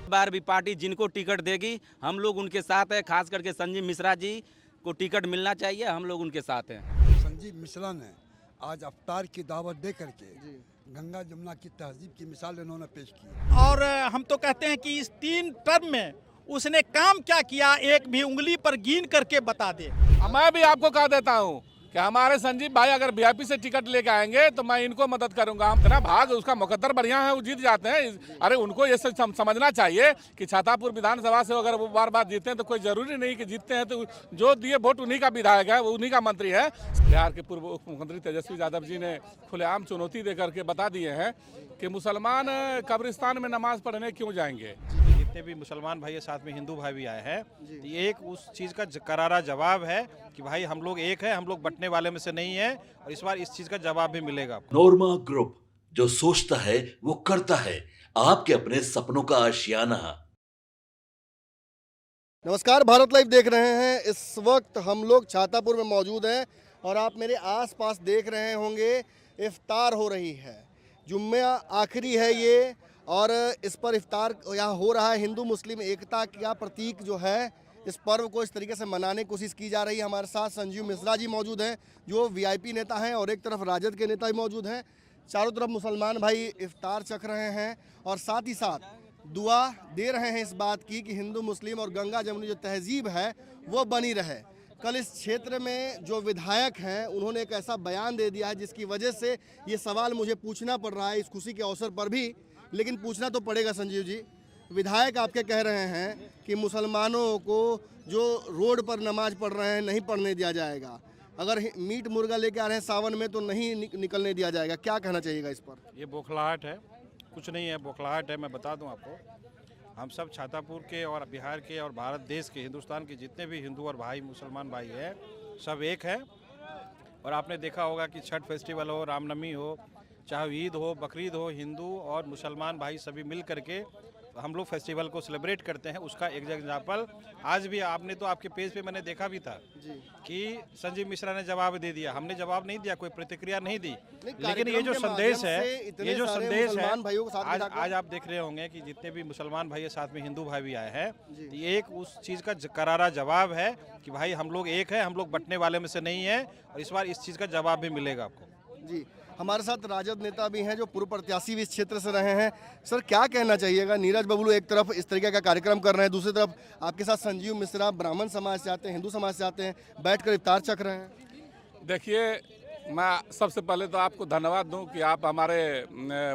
बार भी पार्टी जिनको टिकट देगी हम लोग उनके साथ है। खास करके संजीव मिश्रा जी को टिकट मिलना चाहिए, हम लोग उनके साथ हैं। संजीव मिश्रा ने आज अफ्तार की दावत दे करके गंगा जमुना की तहजीब की मिसाल इन्होंने पेश की। और हम तो कहते हैं कि इस 3 टर्म में उसने काम क्या किया एक भी उंगली पर गिन करके बता दे। मैं भी आपको कह देता हूँ कि हमारे संजीव भाई अगर वीआईपी से टिकट लेके आएंगे तो मैं इनको मदद करूंगा। हम इतना भाग उसका मुकद्दर बढ़िया है, वो जीत जाते हैं। अरे उनको ये समझना चाहिए कि छातापुर विधानसभा से अगर वो बार जीते हैं तो कोई जरूरी नहीं कि जीतते हैं तो जो दिए वोट उन्हीं का विधायक है, वो उन्हीं का मंत्री है। बिहार के पूर्व उप मुख्यमंत्री तेजस्वी यादव जी ने खुलेआम चुनौती दे करके बता दिए हैं कि मुसलमान कब्रिस्तान में नमाज पढ़ने क्यों जाएंगे। जितने भी मुसलमान भाई साथ में हिंदू भाई भी आए हैं, तो ये एक उस चीज़ का करारा जवाब है कि भाई हम लोग एक है, हम लोग बंटने वाले में से नहीं है। और इस बार इस चीज़ का जवाब भी मिलेगा। नोरमा ग्रुप, जो सोचता है वो करता है। आपके अपने सपनों का आशियाना। नमस्कार, भारत लाइव देख रहे हैं। इस वक्त हम लोग छातापुर में मौजूद हैं और आप मेरे आसपास देख रहे होंगे इफ्तार हो रही है। जुम्मा आखिरी है ये, और इस पर इफ्तार यहाँ हो रहा है। हिंदू मुस्लिम एकता का प्रतीक जो है, इस पर्व को इस तरीके से मनाने की कोशिश की जा रही है। हमारे साथ संजीव मिश्रा जी मौजूद हैं जो वीआईपी नेता हैं, और एक तरफ राजद के नेता भी मौजूद हैं। चारों तरफ मुसलमान भाई इफ्तार चख रहे हैं और साथ ही साथ दुआ दे रहे हैं इस बात की कि हिंदू मुस्लिम और गंगा जमुनी जो तहजीब है वो बनी रहे। कल इस क्षेत्र में जो विधायक हैं उन्होंने एक ऐसा बयान दे दिया है जिसकी वजह से ये सवाल मुझे पूछना पड़ रहा है इस खुशी के अवसर पर भी, लेकिन पूछना तो पड़ेगा। संजीव जी, विधायक आपके कह रहे हैं कि मुसलमानों को जो रोड पर नमाज पढ़ रहे हैं नहीं पढ़ने दिया जाएगा, अगर मीट मुर्गा लेके आ रहे हैं सावन में तो नहीं निकलने दिया जाएगा। क्या कहना चाहिएगा इस पर? ये बौखलाहट है, कुछ नहीं है, बौखलाहट है। मैं बता दूं आपको, हम सब छातापुर के और बिहार के और भारत देश के, हिंदुस्तान के जितने भी हिंदू और भाई मुसलमान भाई हैं, सब एक है। और आपने देखा होगा कि छठ फेस्टिवल हो, रामनवमी हो, चाहे ईद हो, बकरीद हो, हिंदू और मुसलमान भाई सभी मिल करके हम लोग फेस्टिवल को सेलिब्रेट करते हैं। उसका एक एग्जाम्पल आज भी आपने तो आपके पेज पे मैंने देखा भी था कि संजीव मिश्रा ने जवाब दे दिया। हमने जवाब नहीं दिया, कोई प्रतिक्रिया नहीं दी, लेकिन ये जो संदेश है, ये जो संदेश है, आज आप देख रहे होंगे कि जितने भी मुसलमान भाई साथ में हिंदू भाई भी आए हैं, तो ये एक उस चीज़ का करारा जवाब है कि भाई हम लोग एक है, हम लोग बंटने वाले में से नहीं है। और इस बार इस चीज़ का जवाब भी मिलेगा आपको। जी, हमारे साथ राजद नेता भी हैं जो पूर्व प्रत्याशी भी इस क्षेत्र से रहे हैं। सर, क्या कहना चाहिएगा? नीरज बबलू एक तरफ इस तरीके का कार्यक्रम कर रहे हैं, दूसरी तरफ आपके साथ संजीव मिश्रा ब्राह्मण समाज से आते हैं, हिंदू समाज से आते हैं, बैठकर इफ्तार चख रहे हैं। देखिए, मैं सबसे पहले तो आपको धन्यवाद दूं कि आप हमारे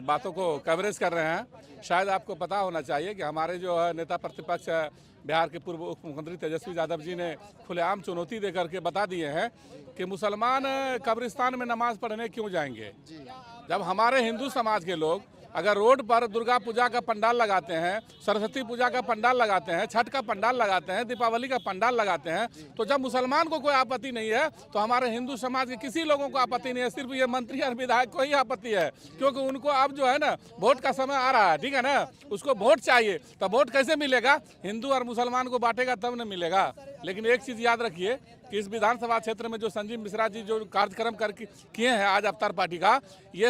बातों को कवरेज कर रहे हैं। शायद आपको पता होना चाहिए कि हमारे जो है नेता प्रतिपक्ष बिहार के पूर्व उप मुख्यमंत्री तेजस्वी यादव जी ने खुलेआम चुनौती दे करके बता दिए हैं कि मुसलमान कब्रिस्तान में नमाज पढ़ने क्यों जाएंगे। जब हमारे हिंदू समाज के लोग अगर रोड पर दुर्गा पूजा का पंडाल लगाते हैं, सरस्वती पूजा का पंडाल लगाते हैं, छठ का पंडाल लगाते हैं, दीपावली का पंडाल लगाते हैं, तो जब मुसलमान को कोई आपत्ति नहीं है तो हमारे हिंदू समाज के किसी लोगों को आपत्ति नहीं है। सिर्फ ये मंत्री और विधायक को ही आपत्ति है, क्योंकि उनको अब जो है ना वोट का समय आ रहा है, ठीक है ना, उसको वोट चाहिए। तो वोट कैसे मिलेगा? हिंदू और मुसलमान को बांटेगा तब न मिलेगा। लेकिन एक चीज़ याद रखिए कि इस विधानसभा क्षेत्र में जो संजीव मिश्रा जी जो कार्यक्रम किए हैं आज अवतार पार्टी का, ये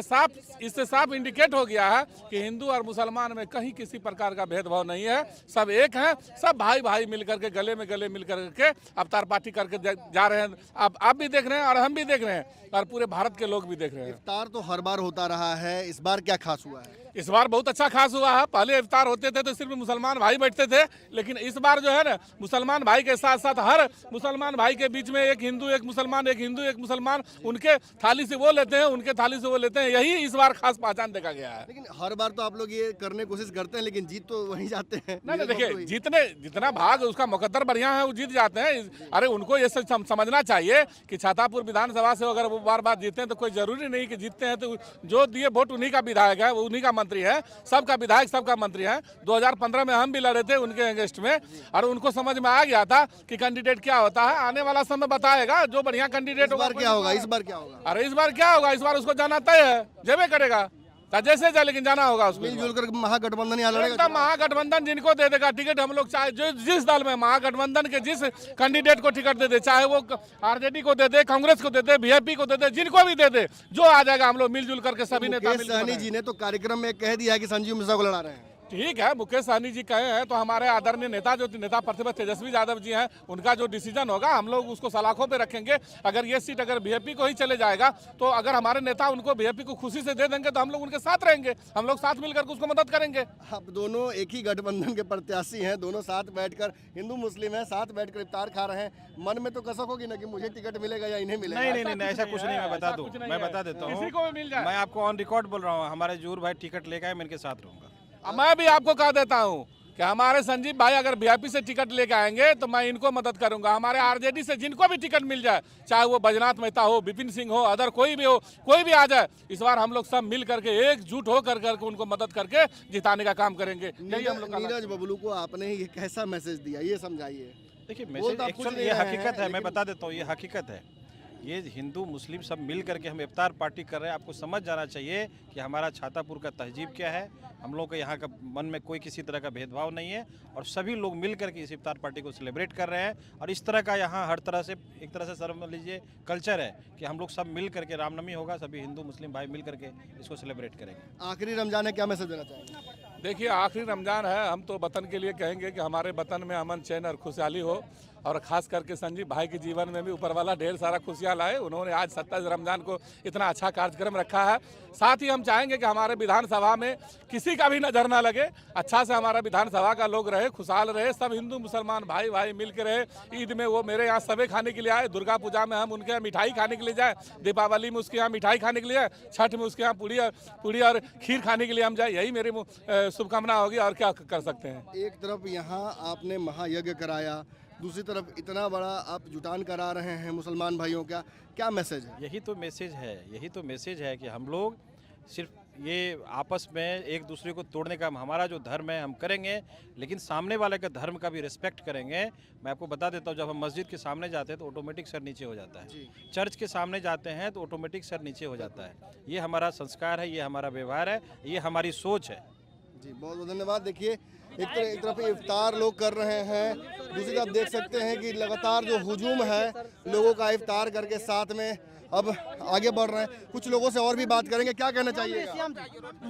इससे साफ इंडिकेट हो गया है कि हिंदू और मुसलमान में कहीं किसी प्रकार का भेदभाव नहीं है। सब एक हैं, सब भाई भाई मिलकर के गले में गले मिलकर के अवतार पार्टी करके जा रहे हैं। आप भी देख रहे हैं और हम भी देख रहे हैं और पूरे भारत के लोग भी देख रहे हैं। इफ्तार तो हर बार होता रहा है, इस बार क्या खास हुआ है? इस बार बहुत अच्छा खास हुआ है। पहले इफ्तार होते थे तो सिर्फ मुसलमान भाई बैठते थे, लेकिन इस बार जो है ना मुसलमान भाई के साथ साथ हर मुसलमान भाई के बीच में एक हिंदू एक मुसलमान, एक हिंदू एक मुसलमान, उनके थाली से वो लेते हैं, उनके थाली से वो लेते हैं। यही इस बार खास पहचान देखा गया है। लेकिन हर बार तो आप लोग ये करने की कोशिश करते हैं, लेकिन जीत तो वहीं जाते हैं। नहीं, देखिए, जितना भाग उसका मुकद्दर बढ़िया है, वो जीत जाते हैं। अरे उनको ये समझना चाहिए कि छातापुर विधानसभा से अगर वो बार जीते हैं तो कोई जरूरी नहीं कि जीतते हैं तो जो दिए वोट उन्हीं का विधायक है, वो उन्हीं का मंत्री है। सबका विधायक सबका मंत्री है। 2015 में हम भी लड़े थे उनके अगेंस्ट में, और उनको समझ में आ गया था कि कैंडिडेट क्या होता है। आने वाला समय बताएगा जो बढ़िया कैंडिडेट होगा। क्या होगा इस बार? क्या होगा? अरे इस बार क्या होगा? इस बार उसको जाना तय है, जेबे करेगा जैसे जाए, लेकिन जाना होगा उसको। मिलजुल कर महागठबंधन यहाँ लड़ेगा। महागठबंधन जिनको दे देगा टिकट, हम लोग चाहे जिस दल में महागठबंधन के जिस कैंडिडेट को टिकट दे दे, चाहे वो आरजेडी को दे दे, कांग्रेस को दे दे, बीजेपी को दे दे, जिनको भी दे दे, जो आ जाएगा हम लोग मिलजुल करके सभी नेता। सहनी जी ने तो कार्यक्रम में कह दिया कि संजीव मिश्रा को लड़ा रहे हैं। ठीक है, मुकेश सहनी जी कहे हैं तो हमारे आदरणीय नेता जो नेता प्रतिपक्ष तेजस्वी यादव जी हैं, उनका जो डिसीजन होगा हम लोग उसको सलाखों पे रखेंगे। अगर ये सीट अगर बीजेपी को ही चले जाएगा तो अगर हमारे नेता उनको बीजेपी को खुशी से दे देंगे तो हम लोग उनके साथ रहेंगे, हम लोग साथ मिलकर उसको मदद करेंगे। आप दोनों एक ही गठबंधन के प्रत्याशी हैं, दोनों साथ बैठकर, हिंदू मुस्लिम हैं, साथ बैठकर इफ्तार खा रहे हैं। मन में तो कसक होगी ना कि मुझे टिकट मिलेगा या इन्हें मिलेगा। नहीं, ऐसा कुछ नहीं, मैं बता दूं, मैं बता देता हूँ, किसी को भी मिल जाए। मैं आपको ऑन रिकॉर्ड बोल रहा हूँ, हमारे जूर भाई टिकट लेकर आए, मैं इनके साथ रहूंगा। मैं भी आपको कह देता हूं कि हमारे संजीव भाई अगर वीआईपी से टिकट लेके आएंगे तो मैं इनको मदद करूंगा। हमारे आरजेडी से जिनको भी टिकट मिल जाए, चाहे वो बैजनाथ मेहता हो, विपिन सिंह हो, अदर कोई भी हो, कोई भी आ जाए, इस बार हम लोग सब मिल करके एकजुट हो करके उनको मदद करके जिताने का काम करेंगे। यही हम लोग नीरज बबलू को आपने ये कैसा मैसेज दिया, ये समझाइए। देखिए, बोल मैसेज तो आप कुछ एक्चुअली नहीं ये रहे हकीकत हैं, है, मैं लेकिन- बता देता हूँ, ये हकीकत है। ये हिंदू मुस्लिम सब मिल करके हम इफ्तार पार्टी कर रहे हैं। आपको समझ जाना चाहिए कि हमारा छातापुर का तहजीब क्या है। हम लोग के यहाँ का मन में कोई किसी तरह का भेदभाव नहीं है और सभी लोग मिल करके इस इफ्तार पार्टी को सेलिब्रेट कर रहे हैं। और इस तरह का यहाँ हर तरह से एक तरह से समझ लीजिए कल्चर है कि हम लोग सब मिल करके, रामनवमी होगा, सभी हिंदू मुस्लिम भाई मिल करके इसको सेलिब्रेट करेंगे। आखिरी रमजान है, क्या मैसेज देना चाहेंगे? देखिए, आखिरी रमजान है, हम तो वतन के लिए कहेंगे कि हमारे वतन में अमन चैन और खुशहाली हो और खास करके संजीव भाई के जीवन में भी ऊपर वाला ढेर सारा खुशियाँ लाए। उन्होंने आज 27 रमजान को इतना अच्छा कार्यक्रम रखा है। साथ ही हम चाहेंगे कि हमारे विधानसभा में किसी का भी नजर ना लगे, अच्छा से हमारा विधानसभा का लोग रहे, खुशहाल रहे, सब हिंदू मुसलमान भाई भाई मिल के रहे। ईद में वो मेरे यहाँ सबे खाने के लिए आए, दुर्गा पूजा में हम उनके यहाँ मिठाई खाने के लिए जाए, दीपावली में उसके यहाँ मिठाई खाने के लिए जाए, छठ में उसके यहाँ पूड़ी और खीर खाने के लिए हम जाए। यही मेरी शुभकामना होगी, और क्या कर सकते हैं। एक तरफ यहाँ आपने महायज्ञ कराया, दूसरी तरफ इतना बड़ा आप जुटान करा रहे हैं मुसलमान भाइयों का, क्या मैसेज है? यही तो मैसेज है कि हम लोग सिर्फ ये आपस में एक दूसरे को तोड़ने का, हमारा जो धर्म है हम करेंगे, लेकिन सामने वाले का धर्म का भी रिस्पेक्ट करेंगे। मैं आपको बता देता हूँ, जब हम मस्जिद के सामने जाते हैं तो ऑटोमेटिक सर नीचे हो जाता है, चर्च के सामने जाते हैं तो ऑटोमेटिक सर नीचे हो जाता है। ये हमारा संस्कार है, ये हमारा व्यवहार है, ये हमारी सोच है। जी, बहुत बहुत धन्यवाद। देखिए, एक तरफ इफ्तार लोग कर रहे हैं, दूसरी तरफ देख सकते हैं कि लगातार जो हुजूम है लोगों का इफ्तार करके साथ में अब आगे बढ़ रहे हैं। कुछ लोगों से और भी बात करेंगे, क्या कहना चाहिएगा?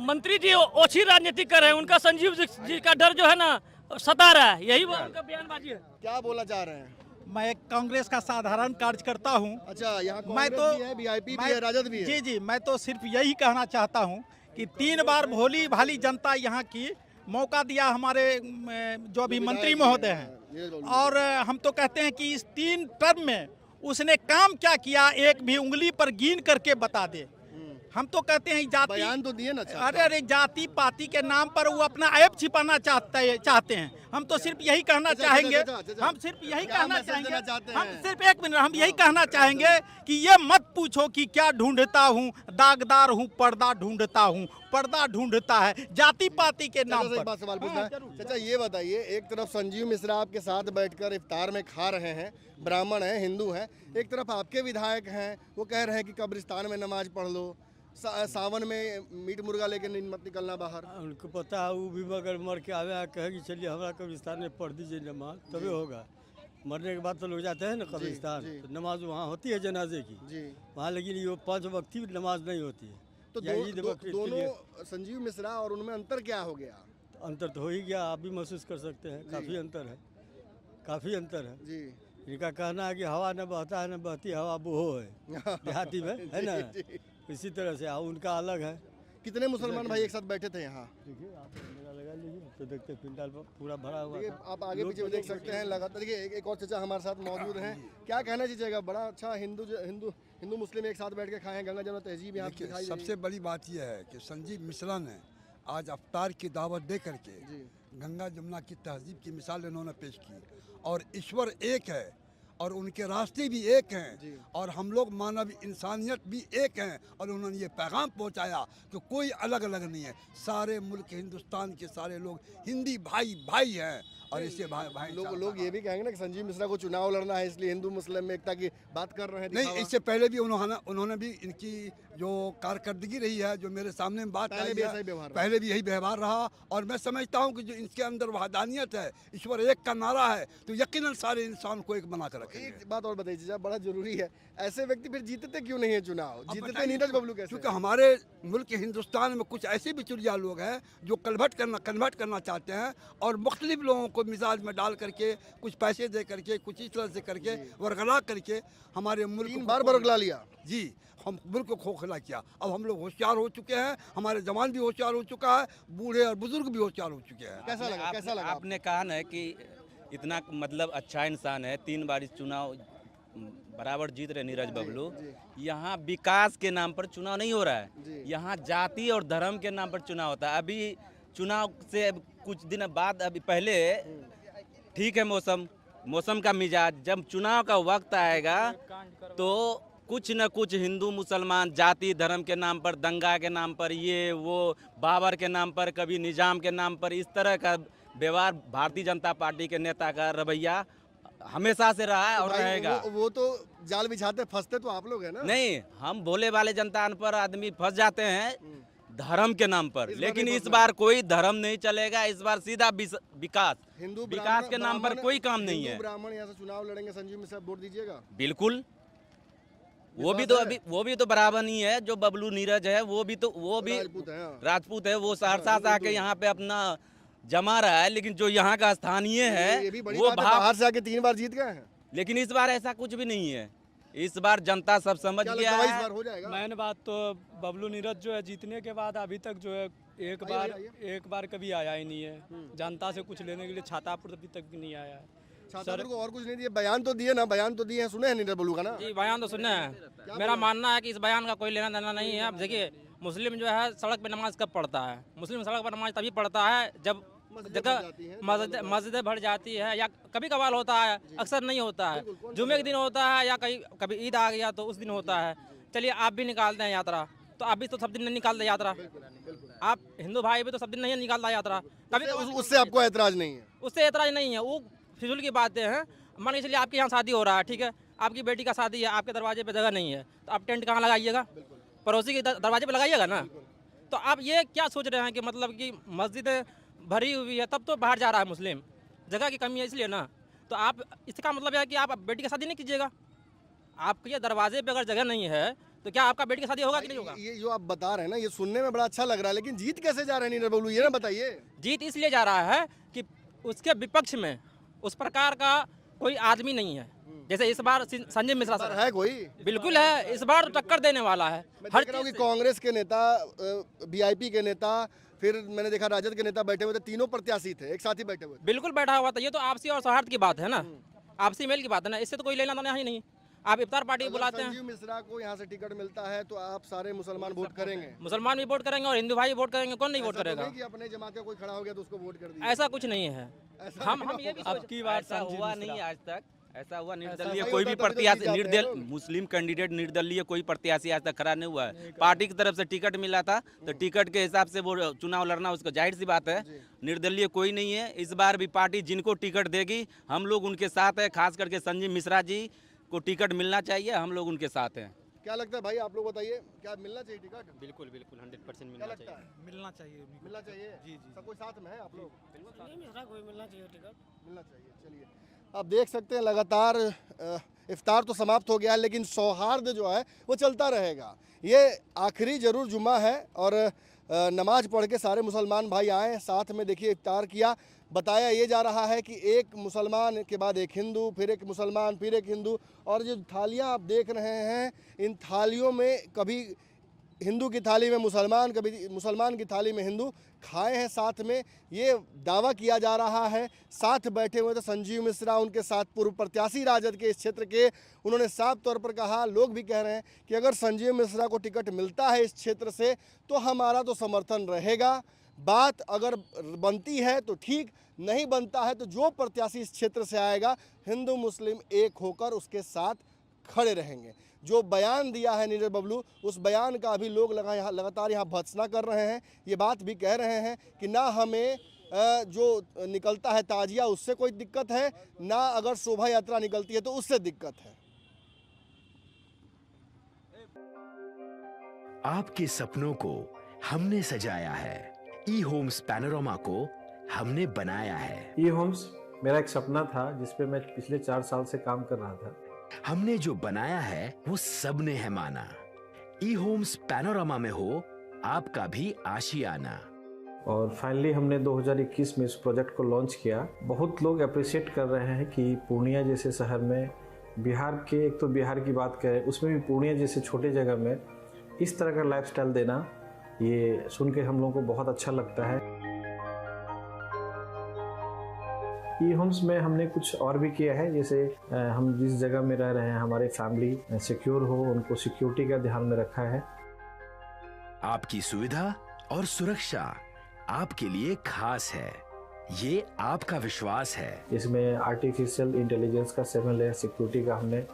मंत्री जी ओछी राजनीति कर रहे हैं, उनका संजीव जी का डर जो है ना सता रहा है, यही वो उनका बयानबाजी है। क्या बोलना चाह रहे हैं? मैं एक कांग्रेस का साधारण कार्यकर्ता हूँ। अच्छा, यहाँ मैं कांग्रेस तो भी है, वीआईपी भी है, राजद भी है। जी, मैं तो सिर्फ यही कहना चाहता हूँ कि 3 बार भोली भाली जनता यहाँ की मौका दिया हमारे जो अभी मंत्री महोदय हैं, और हम तो कहते हैं कि इस 3 टर्म में उसने काम क्या किया एक भी उंगली पर गिन करके बता दे। हम तो कहते हैं जाति, बयान तो दिए ना। अरे जाति पाति के नाम पर वो अपना ऐप छिपाना चाहते हैं। हम तो सिर्फ यही कहना चाहेंगे, हम सिर्फ यही कहना चाहेंगे, हम सिर्फ 1 मिनट, हम यही कहना चाहेंगे कि ये मत पूछो कि क्या ढूंढता हूँ, दागदार हूँ, पर्दा ढूंढता हूँ, पर्दा ढूंढता है जाति पाति के नाम पर। एक बात सवाल पूछना है चाचा, ये बताइए, एक तरफ संजीव मिश्रा आपके साथ बैठकर इफ्तार में खा रहे हैं, ब्राह्मण हैं, हिंदू हैं, एक तरफ आपके विधायक हैं, वो कह रहे हैं कि कब्रिस्तान में नमाज पढ़ लो, सावन में मीट मुर्गा लेके मत निकलना बाहर। उनको पता है, वो भी मगर मर के आवे कहे कि चलिए हमारा कब्रिस्तान में पढ़ दीजिए नमाज, तभी होगा। मरने के बाद तो लोग जाते हैं ना कब्रिस्तान, तो नमाज वहाँ होती है जनाजे की जी वहाँ, लेकिन ये 5 वक्त की नमाज नहीं होती है। तो दोनों संजीव मिश्रा और उनमें अंतर क्या हो गया? अंतर तो हो ही गया, आप भी महसूस कर सकते हैं, काफ़ी अंतर है, काफ़ी अंतर है जी। इनका कहना है कि हवा न बहता है न बहती हवा वो है देहाती में, है ना, इसी तरह से उनका अलग है। कितने मुसलमान भाई एक साथ बैठे थे यहाँ? देखिए, आप मेरा लगा लीजिए तो देखते पिंडाल पूरा भरा हुआ था। आप आगे पीछे देख सकते हैं लगातार। देखिए, एक और चाचा हमारे साथ मौजूद हैं, क्या कहना चाहिएगा? बड़ा अच्छा हिंदू मुस्लिम एक साथ बैठ के खाए हैं, गंगा जमुना तहजीब यहाँ दिखाई। सबसे बड़ी बात यह है कि संजीव मिश्रा ने आज अफ्तार की दावत दे करके गंगा जमुना की तहजीब की मिसाल इन्होंने पेश की, और ईश्वर एक है और उनके रास्ते भी एक हैं, और हम लोग मानव इंसानियत भी एक हैं, और उन्होंने ये पैगाम पहुंचाया कि कोई अलग अलग नहीं है, सारे मुल्क हिंदुस्तान के सारे लोग हिंदी भाई भाई हैं, और इससे भाई लोग ये भी कहेंगे ना कि संजीव मिश्रा को चुनाव लड़ना है, इसलिए हिंदू मुस्लिम में एकता की बात कर रहे हैं। नहीं, इससे पहले भी उन्होंने भी इनकी जो कारकर्दगी रही है, जो मेरे सामने बात आई है, पहले भी यही व्यवहार रहा, और मैं समझता हूँ कि जो इनके अंदर वहदानियत है, ईश्वर एक का नारा है, तो यकीनन सारे इंसान को एक बना कर रखेंगे। एक बात और बताइए चाचा, बड़ा जरूरी है, ऐसे व्यक्ति फिर जीतते क्यों नहीं है चुनाव? जीतते नीरज बबलू कैसे? क्योंकि हमारे मुल्क हिंदुस्तान में कुछ ऐसे बिचौलिया लोग हैं जो कन्वर्ट करना चाहते हैं और मुख्तलिफ लोगों को मिजाज में डाल करके, कुछ पैसे दे करके, कुछ इस तरह से करके वरगला करके हमारे मुल्क 3 बार बरगला लिया। जी, हम मुल्क को खोखला किया। अब हम लोग होशियार हो चुके हैं, हमारे जवान भी होशियार हो चुका है, बूढ़े और बुजुर्ग भी होशियार हो चुके हैं। कैसा लगा? कैसा लगा? आपने कहा ना कि इतना मतलब अच्छा इंसान है, 3 बार इस चुनाव बराबर जीत रहे नीरज बबलू। यहाँ विकास के नाम पर चुनाव नहीं हो रहा है, यहाँ जाति और धर्म के नाम पर चुनाव होता है। अभी चुनाव से कुछ दिन बाद, अभी पहले ठीक है मौसम का मिजाज, जब चुनाव का वक्त आएगा तो कुछ न कुछ हिंदू मुसलमान जाति धर्म के नाम पर, दंगा के नाम पर, ये वो बाबर के नाम पर, कभी निजाम के नाम पर, इस तरह का व्यवहार भारतीय जनता पार्टी के नेता का रवैया हमेशा से रहा है और भाई, रहेगा। वो तो जाल बिछाते फंसते तो आप लोग है ना? नहीं, हम भोले वाले जनता पर आदमी फंस जाते हैं धर्म के नाम पर, लेकिन नहीं इस बार कोई धर्म नहीं चलेगा। इस बार सीधा विकास, हिंदू विकास के नाम पर कोई काम नहीं है। ब्राह्मण यहाँ से चुनाव लड़ेंगे, संजीव मिश्रा वोट दीजिएगा? बिल्कुल, वो भी तो बराबर नहीं है। जो बबलू नीरज है वो भी राजपूत है, वो सहरसा से आके यहाँ पे अपना जमा रहा है, लेकिन जो यहाँ का स्थानीय है ये भी बड़ी वो बात है, बाहर से आके 3 बार जीत गए हैं। लेकिन इस बार ऐसा कुछ भी नहीं है। इस बार जनता सब समझ क्या गया लगता है इस है। बार हो जाएगा? मैंने बात तो बबलू नीरज जो है जीतने के बाद अभी तक जो है एक बार कभी आया ही नहीं है जनता से कुछ लेने के लिए। छातापुर अभी तक भी नहीं आया है। छातापुर को और कुछ नहीं दिए, बयान तो दिए ना, बयान तो दिए हैं, सुने हैं नीरज बबलू का ना? जी बयान तो सुनना है, मेरा मानना है कि इस बयान का कोई लेना देना नहीं है। अब देखिए, मुस्लिम जो है सड़क पे नमाज कब पढ़ता है? मुस्लिम सड़क पर नमाज तभी पढ़ता है जब जगह मस्जिदें भर जाती है, या कभी कभार होता है, अक्सर नहीं होता है। जुमे के दिन होता है, या कभी ईद आ गया तो उस दिन होता है। चलिए, आप भी निकालते हैं यात्रा, तो आप भी तो सब दिन नहीं निकालते यात्रा। आप हिंदू भाई भी तो सब दिन नहीं निकालता यात्रा। कभी उससे आपको ऐतराज नहीं है? उससे ऐतराज नहीं है, वो फिजूल की बातें हैं। मान के चलिए आपके यहाँ शादी हो रहा है, ठीक है, आपकी बेटी का शादी है, आपके दरवाजे पे जगह नहीं है, तो आप टेंट कहाँ लगाइएगा? पड़ोसी के दरवाजे पे लगाइएगा ना। तो आप ये क्या सोच रहे हैं कि मतलब कि मस्जिदें भरी हुई है तब तो बाहर जा रहा है मुस्लिम, जगह की कमी है इसलिए ना। तो आप, इसका मतलब है कि आप बेटी का शादी नहीं कीजिएगा। आपके दरवाजे पे अगर जगह नहीं है तो क्या आपका बेटी की शादी होगा कि नहीं होगा? ये जो आप बता रहे हैं ना, ये सुनने में बड़ा अच्छा लग रहा है, लेकिन जीत कैसे जा रहे हैं नीरज बबलू, ये ना बताइए। जीत इसलिए जा रहा है कि उसके विपक्ष में उस प्रकार का कोई आदमी नहीं है। जैसे इस बार संजय मिश्रा सर है कोई? बिल्कुल है, इस बार तो टक्कर देने वाला है। हर तरह की कांग्रेस के नेता, वीआईपी के नेता, फिर मैंने देखा राजद के नेता बैठे हुए थे, तीनों प्रत्याशी थे एक साथ ही बैठे हुए थे। बिल्कुल बैठा हुआ था। ये तो आपसी और सौहार्द की बात है ना, आपसी मेल की बात है ना, इससे तो कोई लेना देना ही नहीं। आप इफ्तार पार्टी बुलाते हैं। संजीव मिश्रा को यहाँ से टिकट मिलता है तो आप सारे मुसलमान वोट करेंगे? मुसलमान भी वोट करेंगे और हिंदू भाई वोट करेंगे, कौन नहीं वोट करेगा? कि अपने जमात का कोई खड़ा हो गया तो उसको वोट कर दिया, ऐसा कुछ नहीं है। हम ये भी आपकी बात ऐसा हुआ नहीं आज तक। ऐसा हुआ निर्दलीय ऐसा कोई ही भी होता है, प्रत्याशी तभी तो जीत जाते हैं मुस्लिम कैंडिडेट निर्दलीय कोई प्रत्याशी आज तक खड़ा नहीं हुआ है। पार्टी की तरफ से टिकट मिला था तो टिकट के हिसाब से वो चुनाव लड़ना उसको जाहिर सी बात है। निर्दलीय कोई नहीं है। इस बार भी पार्टी जिनको टिकट देगी हम लोग उनके साथ है। खास करके संजीव मिश्रा जी को टिकट मिलना चाहिए, हम लोग उनके साथ हैं। क्या लगता है भाई, आप लोग बताइए, क्या मिलना चाहिए टिकट? बिल्कुल 100% क्या लगता है? मिलना चाहिए। मिलना चाहिए? जी सब कोई साथ में है आप लोग? मिलना चाहिए टिकट। मिलना चाहिए। चलिए, आप देख सकते हैं लगातार इफ्तार तो समाप्त हो गया है, लेकिन सौहार्द जो है वो चलता रहेगा। ये आखिरी जरूर जुम्मा है और नमाज पढ़ के सारे मुसलमान भाई आए, साथ में देखिए इफ्तार किया। बताया ये जा रहा है कि एक मुसलमान के बाद एक हिंदू, फिर एक मुसलमान, फिर एक हिंदू, और जो थालियां आप देख रहे हैं, इन थालियों में कभी हिंदू की थाली में मुसलमान, कभी मुसलमान की थाली में हिंदू खाए हैं साथ में। ये दावा किया जा रहा है। साथ बैठे हुए थे संजीव मिश्रा, उनके साथ पूर्व प्रत्याशी राजद के इस क्षेत्र के। उन्होंने साफ तौर पर कहा, लोग भी कह रहे हैं कि अगर संजीव मिश्रा को टिकट मिलता है इस क्षेत्र से तो हमारा तो समर्थन रहेगा। बात अगर बनती है तो ठीक, नहीं बनता है तो जो प्रत्याशी इस क्षेत्र से आएगा हिंदू मुस्लिम एक होकर उसके साथ खड़े रहेंगे। जो बयान दिया है नीरज बबलू, उस बयान का अभी लोग लगातार यहाँ भर्त्सना कर रहे हैं। ये बात भी कह रहे हैं कि ना हमें जो निकलता है ताजिया उससे कोई दिक्कत है, ना अगर शोभा यात्रा निकलती है तो उससे दिक्कत है। आपके सपनों को हमने सजाया है। ई होम्स पैनोरामा को हमने बनाया है। ई होम्स मेरा एक सपना था जिस पे मैं पिछले 4 साल से काम कर रहा था। हमने जो बनाया है वो सबने है माना। ई होम्स पैनोरामा में हो आपका भी आशियाना। और फाइनली हमने 2021 में इस प्रोजेक्ट को लॉन्च किया। बहुत लोग अप्रिशिएट कर रहे हैं कि पूर्णिया जैसे शहर में, बिहार के, एक तो बिहार की बात करें उसमें भी पूर्णिया जैसे छोटे जगह में इस तरह का लाइफस्टाइल देना, ये सुन के हम लोगों को बहुत अच्छा लगता है। ई होम्स में हमने कुछ और भी किया है, जैसे हम जिस जगह में रह रहे हैं हमारे फैमिली सिक्योर हो, उनको सिक्योरिटी का ध्यान में रखा है। आपकी सुविधा और सुरक्षा आपके लिए खास है, ये आपका विश्वास है। इसमें आर्टिफिशियल इंटेलिजेंस का 7 लेयर सिक्योरिटी का हमने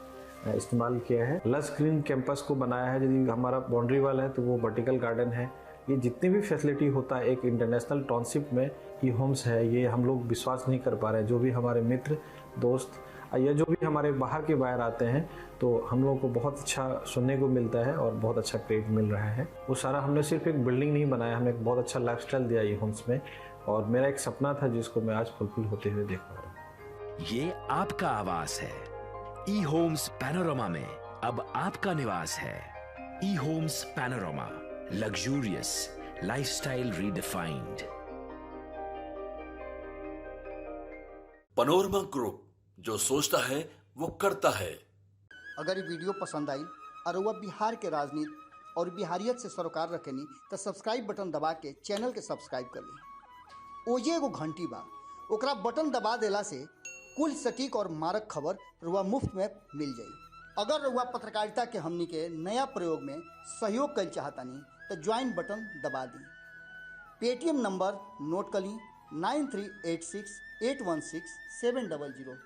इस्तेमाल किया है। लस ग्रीन कैंपस को बनाया है। यदि हमारा बाउंड्री वाल है तो वो वर्टिकल गार्डन है। ये जितनी भी फैसिलिटी होता है एक इंटरनेशनल टाउनशिप में, ई होम्स है, ये हम लोग विश्वास नहीं कर पा रहे हैं। जो भी हमारे मित्र दोस्त या जो भी हमारे बाहर के बाहर आते हैं तो हम लोगों को बहुत अच्छा सुनने को मिलता है और बहुत अच्छा क्रेडिट मिल रहा है। वो सारा हमने सिर्फ एक बिल्डिंग नहीं बनाया, हमें एक बहुत अच्छा लाइफस्टाइल दिया ई होम्स में, और मेरा एक सपना था जिसको मैं आज फुलफिल होते हुए देख पा रहा हूँ। ये आपका आवास है। ई होम्स पैनोरामा में अब आपका निवास है। E Homes Panorama, luxurious lifestyle redefined. Panorama group, जो सोचता है वो करता है। अगर ये वीडियो पसंद आई और वह बिहार के राजनीति और बिहारियत से सरोकार रखेनी तो सब्सक्राइब बटन दबा के चैनल के सब्सक्राइब कर ली। ओजे एगो घंटी बा, ओकरा बटन दबा देला से कुल सटीक और मारक खबर रुआ मुफ्त में मिल जाई। अगर रुआ पत्रकारिता के हमनी के नया प्रयोग में सहयोग कर चाहतानी तो ज्वाइन बटन दबा दी। पेटीएम नंबर नोट कर ली 9386816700।